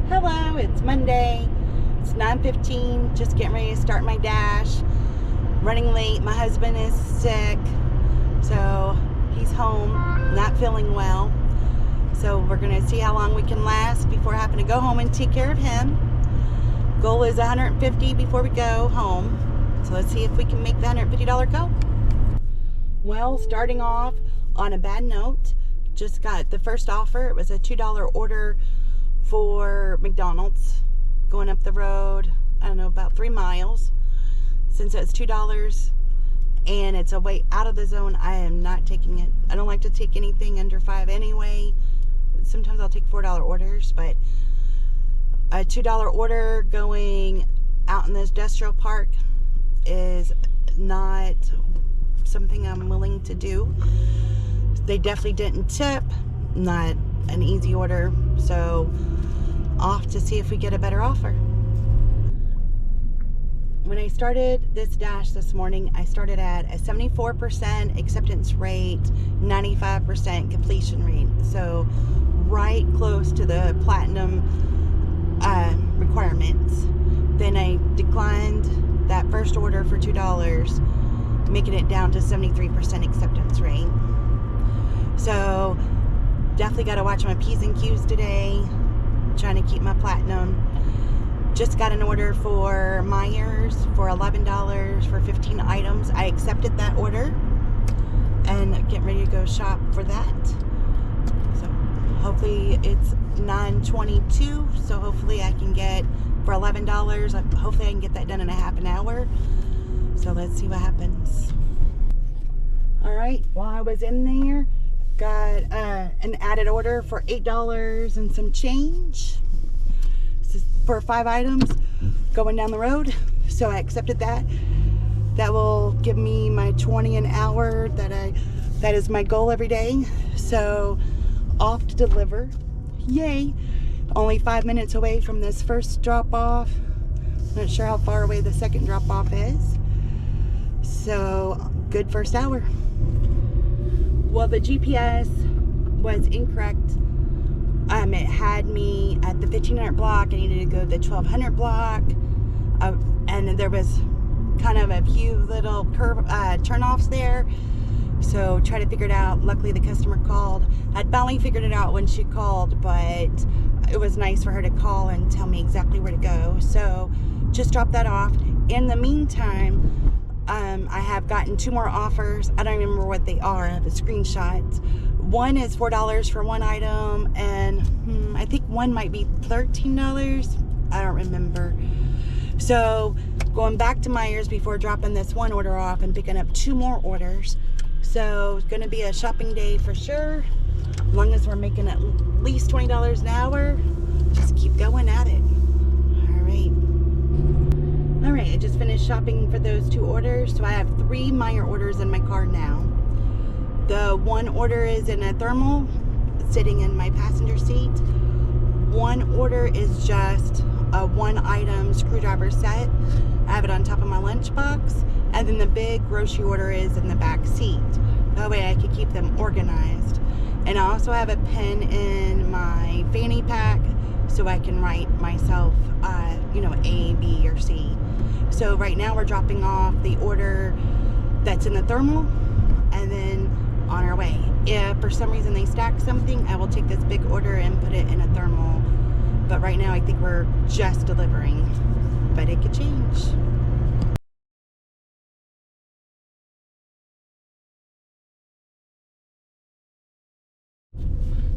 Hello, it's Monday. It's 9:15, just getting ready to start my dash. Running late, my husband is sick, so he's home, not feeling well. So we're gonna see how long we can last before having to go home and take care of him. Goal is $150 before we go home. So let's see if we can make the $150 go. Well, starting off on a bad note, just got the first offer. It was a $2 order for McDonald's going up the road, I don't know, about 3 miles. Since it's $2 and it's a way out of the zone, I am not taking it. I don't like to take anything under $5 anyway. Sometimes I'll take $4 orders, but a $2 order going out in this industrial park is not something I'm willing to do. They definitely didn't tip, not an easy order, so off to see if we get a better offer. When I started this dash this morning, I started at a 74% acceptance rate, 95% completion rate, so right close to the platinum requirements. Then I declined that first order for $2, making it down to 73% acceptance rate. So definitely got to watch my P's and Q's today, trying to keep my platinum. Just got an order for Myers for $11 for 15 items. I accepted that order and getting ready to go shop for that. So hopefully it's 9:22, so hopefully I can get for $11. Hopefully I can get that done in a half an hour. So let's see what happens. All right, while I was in there, got an added order for $8 and some change. This is for 5 items going down the road. So I accepted that. That will give me my 20 an hour that is my goal every day. So off to deliver. Yay. Only 5 minutes away from this first drop off. Not sure how far away the second drop off is. So good first hour. Well, the GPS was incorrect. It had me at the 1500 block. I needed to go to the 1200 block. And there was kind of a few little turnoffs there. So try to figure it out. Luckily, the customer called. I'd finally figured it out when she called, but it was nice for her to call and tell me exactly where to go. So just dropped that off. In the meantime, I have gotten 2 more offers. I don't remember what they are. I have a screenshot. One is $4 for 1 item, and I think one might be $13. I don't remember. So going back to Myers before dropping this one order off and picking up 2 more orders. So it's going to be a shopping day for sure. As long as we're making at least $20 an hour, just keep going at it. All right, I just finished shopping for those 2 orders, so I have 3 Meyer orders in my car now. The one order is in a thermal, sitting in my passenger seat. One order is just a 1 item screwdriver set. I have it on top of my lunchbox, and then the big grocery order is in the back seat. That way I can keep them organized. And I also have a pen in my fanny pack so I can write myself, A, B, or C. So right now we're dropping off the order that's in the thermal and then on our way. If for some reason they stack something, I will take this big order and put it in a thermal. But right now I think we're just delivering, but it could change.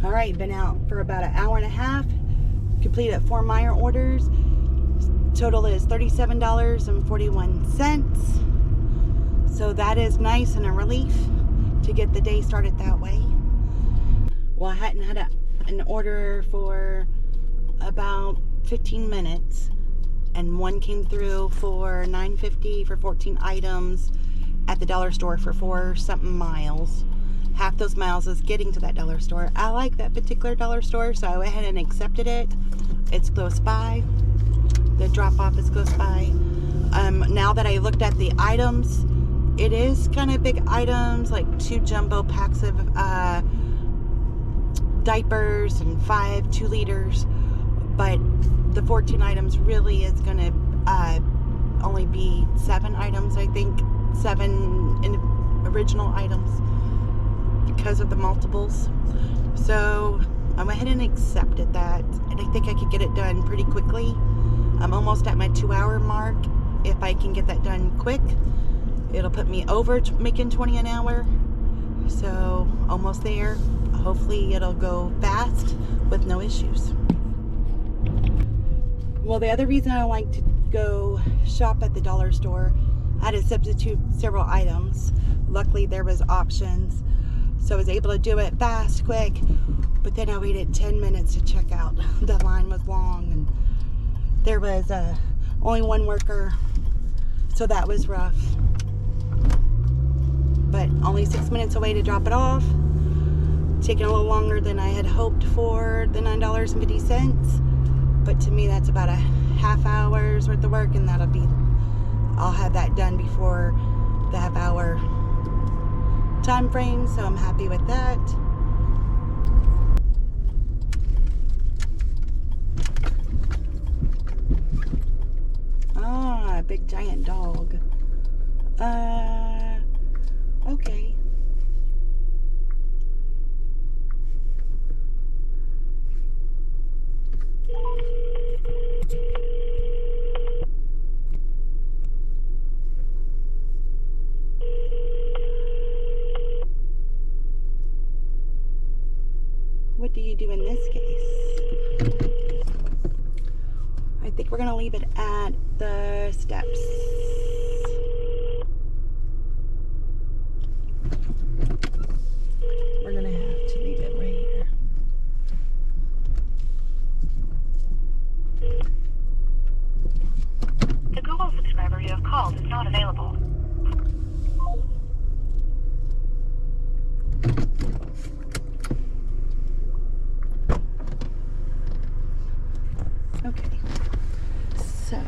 All right, been out for about an hour and a half. Completed 4 Meyer orders. Total is $37.41. So that is nice and a relief to get the day started that way. Well, I hadn't had an order for about 15 minutes, and one came through for $9.50 for 14 items at the dollar store for 4-something miles. Half those miles is getting to that dollar store. I like that particular dollar store, so I went ahead and accepted it. It's close by. The drop-off is close by. Now that I looked at the items, it is kind of big items, like 2 jumbo packs of diapers and 5 2-liters. but the 14 items really is going to only be 7 items, I think. 7 original items because of the multiples. So I went ahead and accepted that, and I think I could get it done pretty quickly. I'm almost at my 2-hour mark. If I can get that done quick, it'll put me over making 20 an hour. So almost there. Hopefully it'll go fast with no issues. Well, the other reason I like to go shop at the dollar store, I had to substitute several items. Luckily there was options, so I was able to do it fast, quick, but then I waited 10 minutes to check out. The line was long, and there was only one worker, so that was rough. But only 6 minutes away to drop it off. Taking a little longer than I had hoped for the $9.50. But to me, that's about a half hour's worth of work, and I'll have that done before the half-hour time frame, so I'm happy with that. Ah, a big giant dog. Okay. What do you do in this case? I think we're gonna leave it at the steps. We're gonna have to leave it right here. The Google subscriber you have called is not available. Okay, so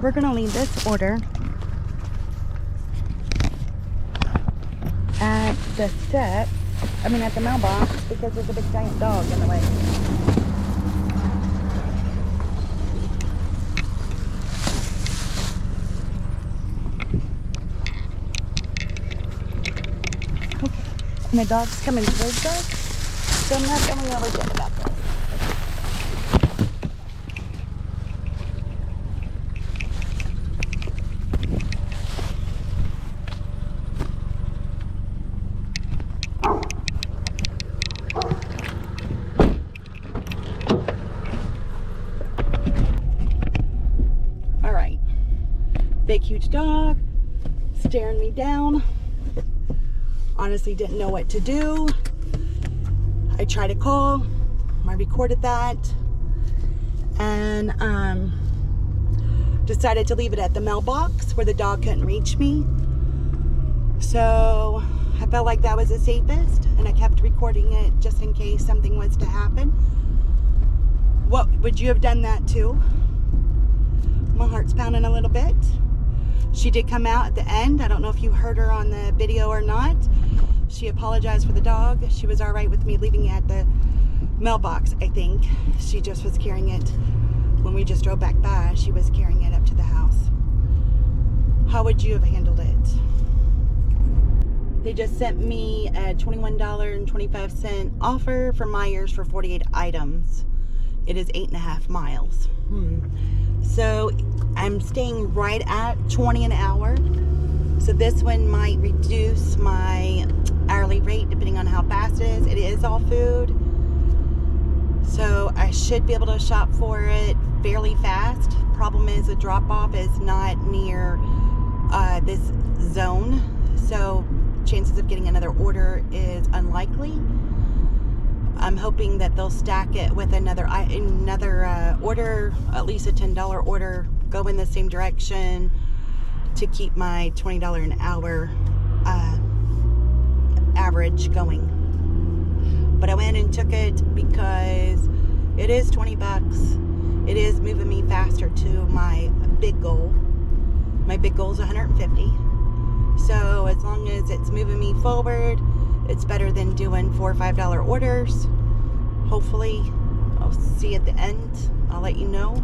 we're gonna leave this order at the steps, at the mailbox, because there's a big giant dog in the way. And the dog's coming towards us, so I'm not feeling really good about this. All right, big huge dog staring me down. Honestly didn't know what to do. I tried to call, I recorded that, and decided to leave it at the mailbox where the dog couldn't reach me. So I felt like that was the safest, and I kept recording it just in case something was to happen. What would you have done that too? My heart's pounding a little bit. She did come out at the end. I don't know if you heard her on the video or not. She apologized for the dog. She was all right with me leaving it at the mailbox, I think. She just was carrying it when we just drove back by. She was carrying it up to the house. How would you have handled it? They just sent me a $21.25 offer for Myers for 48 items. It is 8.5 miles. So I'm staying right at 20 an hour. So this one might reduce my hourly rate depending on how fast it is. It is all food. So I should be able to shop for it fairly fast. Problem is the drop off is not near this zone. So chances of getting another order is unlikely. I'm hoping that they'll stack it with another order, at least a $10 order, go in the same direction to keep my $20 an hour average going. But I went and took it because it is 20 bucks. It is moving me faster to my big goal. My big goal is 150. So as long as it's moving me forward, it's better than doing $4 or $5 orders. Hopefully, I'll see at the end. I'll let you know.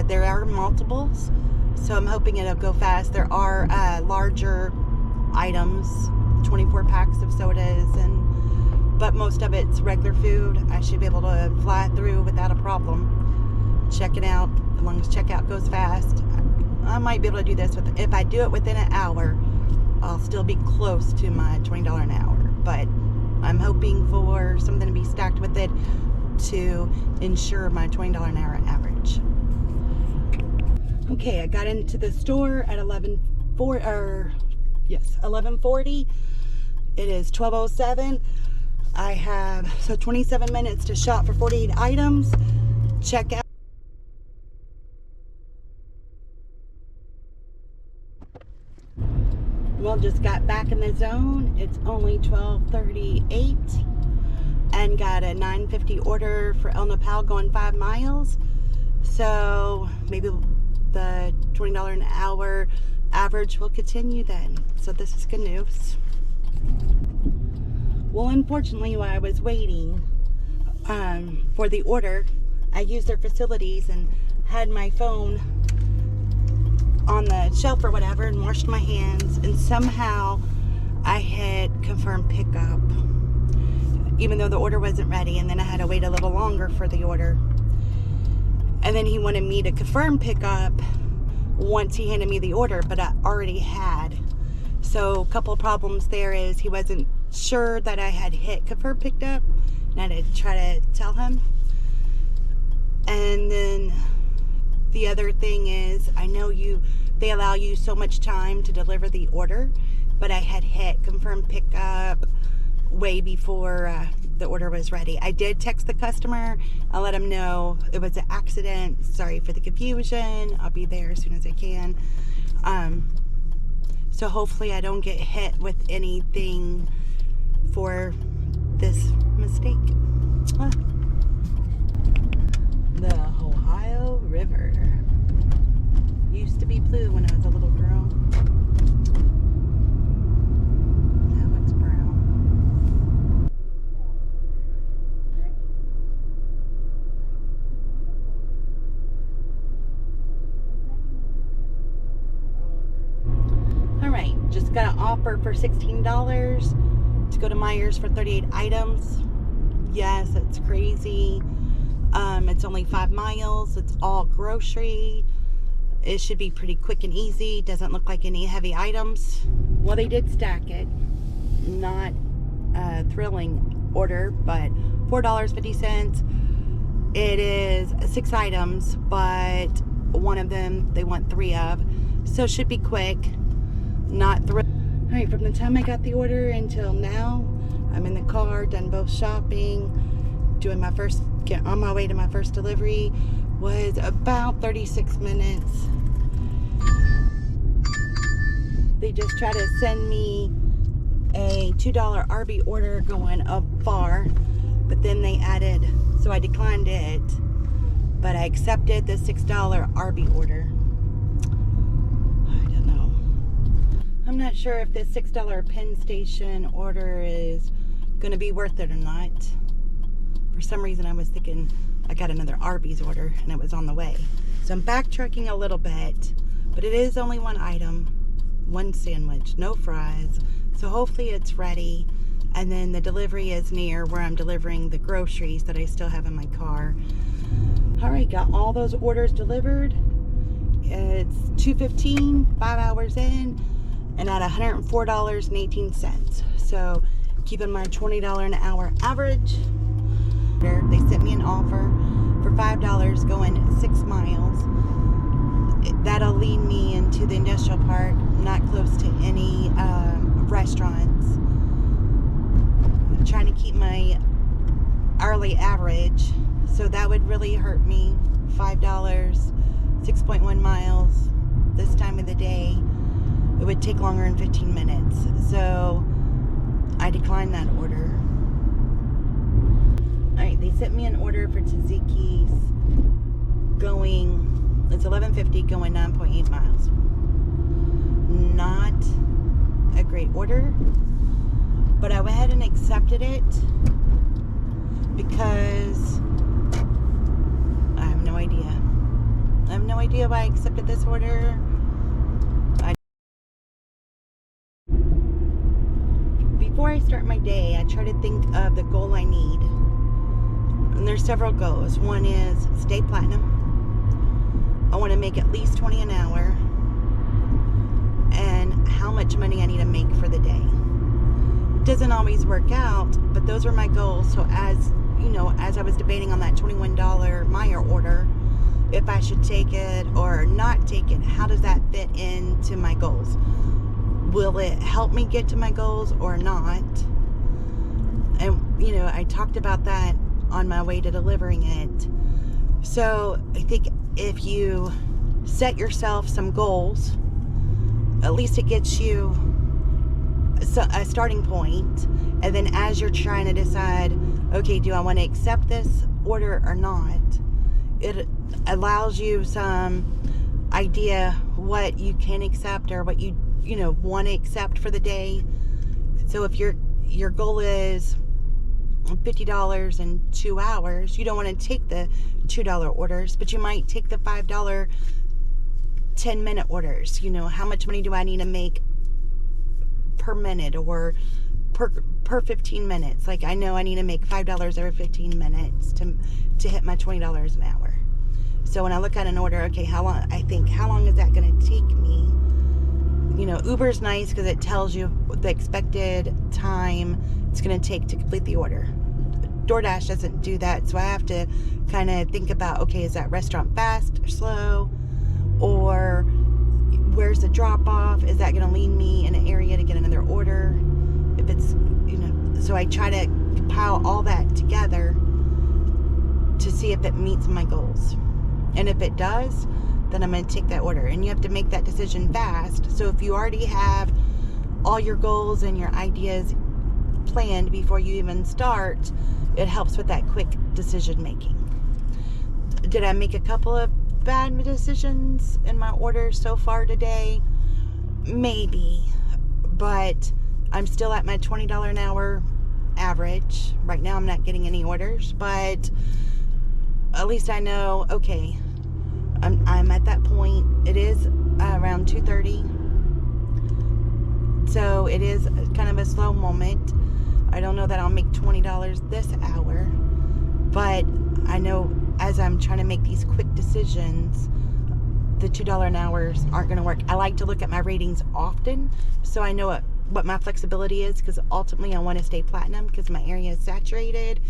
There are multiples, so I'm hoping it'll go fast. There are larger items, 24 packs of sodas, but most of it's regular food. I should be able to fly through without a problem. Check it out. As long as checkout goes fast, I might be able to do this. If I do it within an hour, I'll still be close to my $20 an hour. But I'm hoping for something to be stacked with it to ensure my $20 an hour average. Okay, I got into the store at 11:40. It is 12:07. I have 27 minutes to shop for 48 items. Check out. Well, just got back in the zone. It's only 12:38 and got a $9.50 order for El Nopal going 5 miles. So maybe the $20 an hour average will continue then. So this is good news. Well, unfortunately, while I was waiting for the order, I used their facilities and had my phone on the shelf or whatever and washed my hands, and somehow I hit confirm pickup even though the order wasn't ready, and then I had to wait a little longer for the order. And then he wanted me to confirm pickup once he handed me the order, but I already had. So a couple of problems there is he wasn't sure that I had hit confirm picked up, and I had to try to tell him. And then the other thing is, I know they allow you so much time to deliver the order, but I had hit confirm pickup way before the order was ready. I did text the customer. I let him know it was an accident. Sorry for the confusion. I'll be there as soon as I can. So hopefully I don't get hit with anything for this mistake. The Ohio River used to be blue when I was a little girl. Now it's brown. All right, just got an offer for $16 to go to Myers for 38 items. Yes, it's crazy. It's only 5 miles. It's all grocery. It should be pretty quick and easy. Doesn't look like any heavy items. Well, they did stack it. Not a thrilling order, but $4.50. It is 6 items, but one of them they want 3 of. So it should be quick. Not thrilling. All right, from the time I got the order until now, I'm in the car, done both shopping, get on my way to my first delivery. Was about 36 minutes. They just tried to send me a $2 RB order going up far, but then they added, so I declined it, but I accepted the $6 RB order. I don't know. I'm not sure if this $6 Penn Station order is going to be worth it or not. For some reason I was thinking I got another Arby's order and it was on the way. So I'm backtracking a little bit, but it is only 1 item, 1 sandwich, no fries. So hopefully it's ready. And then the delivery is near where I'm delivering the groceries that I still have in my car. All right, got all those orders delivered. It's 2:15, 5 hours in, and at $104.18. So keeping my $20 an hour average. They sent me an offer for $5 going 6 miles. That'll lead me into the industrial park, not close to any restaurants. I'm trying to keep my hourly average, so that would really hurt me. $5, 6.1 miles this time of the day. It would take longer than 15 minutes. So I declined that order. Alright, they sent me an order for tzatziki's it's 11:50 going 9.8 miles. not a great order, but I went ahead and accepted it because I have no idea. I have no idea why I accepted this order. Before I start my day, I try to think of the goal I need. And there's several goals. One is stay platinum. I want to make at least $20 an hour. And how much money I need to make for the day. It doesn't always work out, but those are my goals. So as I was debating on that $21 Meyer order, if I should take it or not take it, how does that fit into my goals? Will it help me get to my goals or not? And, I talked about that on my way to delivering it. So I think if you set yourself some goals, at least it gets you a starting point. And then as you're trying to decide, okay, do I want to accept this order or not? It allows you some idea what you can accept or what you want to accept for the day. So if your goal is $50 in 2 hours, you don't want to take the $2 orders, but you might take the $5 10-minute orders. How much money do I need to make per minute or per 15 minutes? Like, I know I need to make $5 every 15 minutes to hit my $20 an hour. So when I look at an order, okay, how long is that going to take me? Uber's nice because it tells you the expected time it's going to take to complete the order. DoorDash doesn't do that, so I have to kind of think about, okay, is that restaurant fast or slow? Or where's the drop-off? Is that going to lead me in an area to get another order? If it's, so I try to compile all that together to see if it meets my goals. And if it does, then I'm going to take that order. And you have to make that decision fast. So if you already have all your goals and your ideas planned before you even start, it helps with that quick decision making. Did I make a couple of bad decisions in my orders so far today? Maybe. But I'm still at my $20 an hour average. Right now I'm not getting any orders, but at least I know, okay, I'm at that point. It is around 2:30, so it is kind of a slow moment. I don't know that I'll make $20 this hour, but I know as I'm trying to make these quick decisions, the $2 an hours aren't going to work. I like to look at my ratings often, so I know what my flexibility is, because ultimately I want to stay platinum because my area is saturated.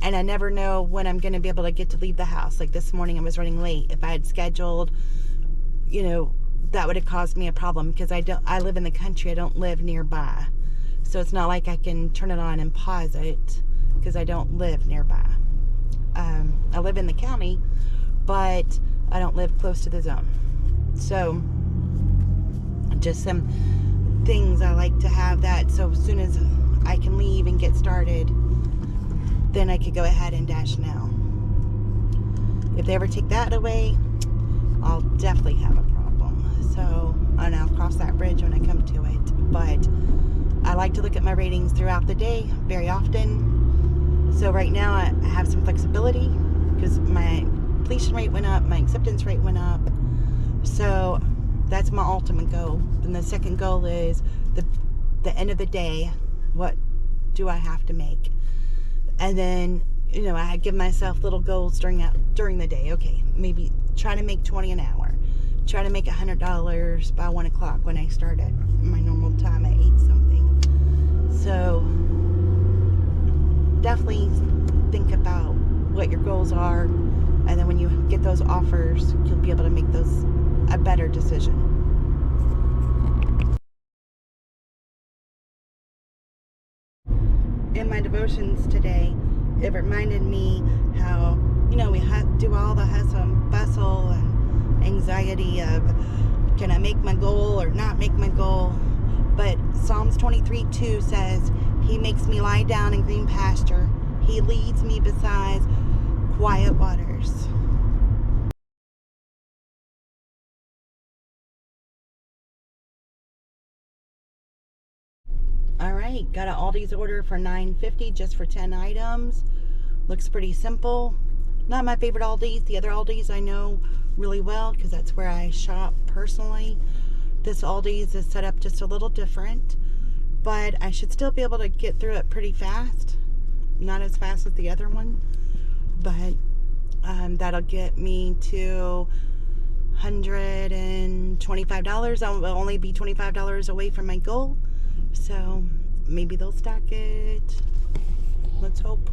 And I never know when I'm going to be able to get to leave the house. Like this morning I was running late. If I had scheduled, that would have caused me a problem because I live in the country. I don't live nearby. So it's not like I can turn it on and pause it because I don't live nearby. I live in the county, but I don't live close to the zone. So just some things I like to have that. So as soon as I can leave and get started, then I could go ahead and dash now. If they ever take that away, I'll definitely have a problem. So, and I'll cross that bridge when I come to it. But I like to look at my ratings throughout the day very often. So right now I have some flexibility because my completion rate went up, my acceptance rate went up. So that's my ultimate goal. And the second goal is the end of the day, what do I have to make? And then, I give myself little goals during the day. Okay, maybe try to make $20 an hour. Try to make $100 by 1 o'clock when I start at my normal time at 8 something. So definitely think about what your goals are. And then when you get those offers, you'll be able to make those a better decision. In my devotions today, it reminded me how, we do all the hustle and bustle and anxiety of, can I make my goal or not make my goal? But Psalms 23:2 says, He makes me lie down in green pasture. He leads me beside quiet waters. right, got an Aldi's order for $9.50 just for 10 items. Looks pretty simple. Not my favorite Aldi's. The other Aldi's I know really well because that's where I shop personally. This Aldi's is set up just a little different, but I should still be able to get through it pretty fast. Not as fast as the other one, but that'll get me to $125. I'll only be $25 away from my goal, so maybe they'll stack it. Let's hope.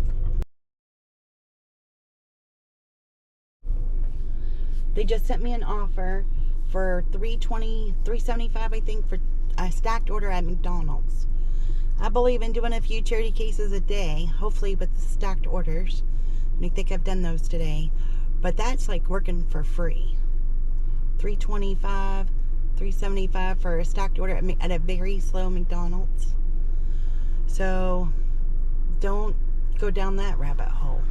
They just sent me an offer for $375, I think, for a stacked order at McDonald's. I believe in doing a few charity cases a day, hopefully with the stacked orders. And I think I've done those today, but that's like working for free. $325, $375 for a stacked order at a very slow McDonald's. So don't go down that rabbit hole.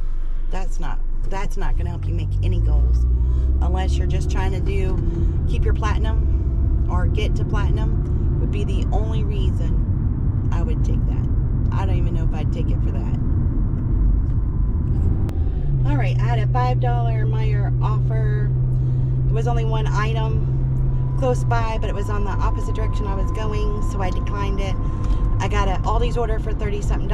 That's not going to help you make any goals, unless you're just trying to keep your platinum or get to platinum. Would be the only reason I would take that. I don't even know if I'd take it for that. All right, I had a $5 Meijer offer. It was only one item close by, but it was on the opposite direction I was going, so I declined it. I got an Aldi's order for $30-something.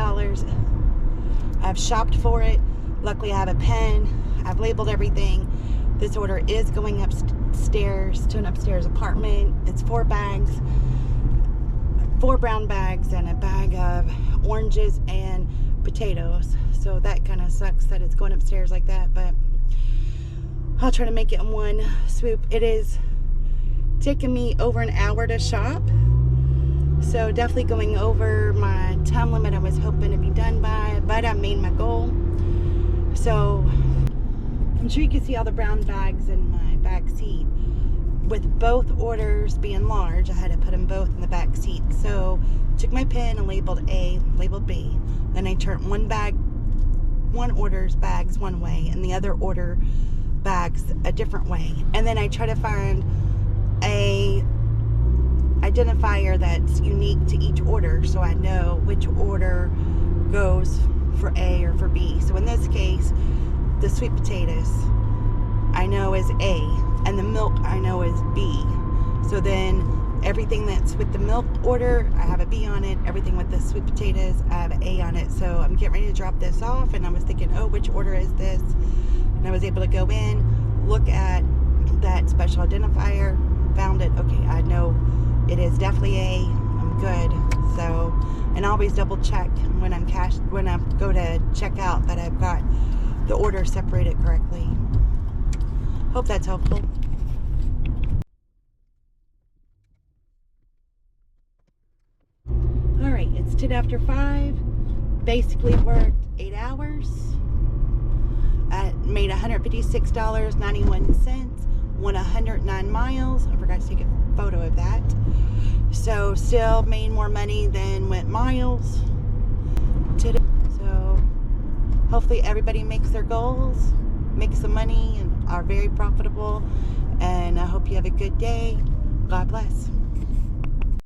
I've shopped for it. Luckily, I have a pen. I've labeled everything. This order is going upstairs to an upstairs apartment. It's 4 bags, 4 brown bags, and a bag of oranges and potatoes. So that kind of sucks that it's going upstairs like that, but I'll try to make it in one swoop. It is taking me over an hour to shop, so definitely going over my time limit I was hoping to be done by, but I made my goal. So I'm sure you can see all the brown bags in my back seat. With both orders being large, I had to put them both in the back seat. So I took my pen and labeled A, labeled B. Then I turned one order's bags one way and the other order bags a different way. And then I try to find a identifier that's unique to each order, so I know which order goes for A or for B. So in this case, the sweet potatoes I know is A, and the milk I know is B. So then everything that's with the milk order, I have a B on it. Everything with the sweet potatoes, I have an A on it. So I'm getting ready to drop this off, and I was thinking, oh, which order is this? And I was able to go in, look at that special identifier, found it. Okay, I know it is definitely A. I'm good. So, and always double check when I go to check out that I've got the order separated correctly. Hope that's helpful. All right, it's 10 after 5. Basically worked 8 hours. I made $156.91. Went 109 miles. I forgot to take a photo of that. So still made more money than went miles today. So hopefully everybody makes their goals, makes some money, and are very profitable. And I hope you have a good day. God bless.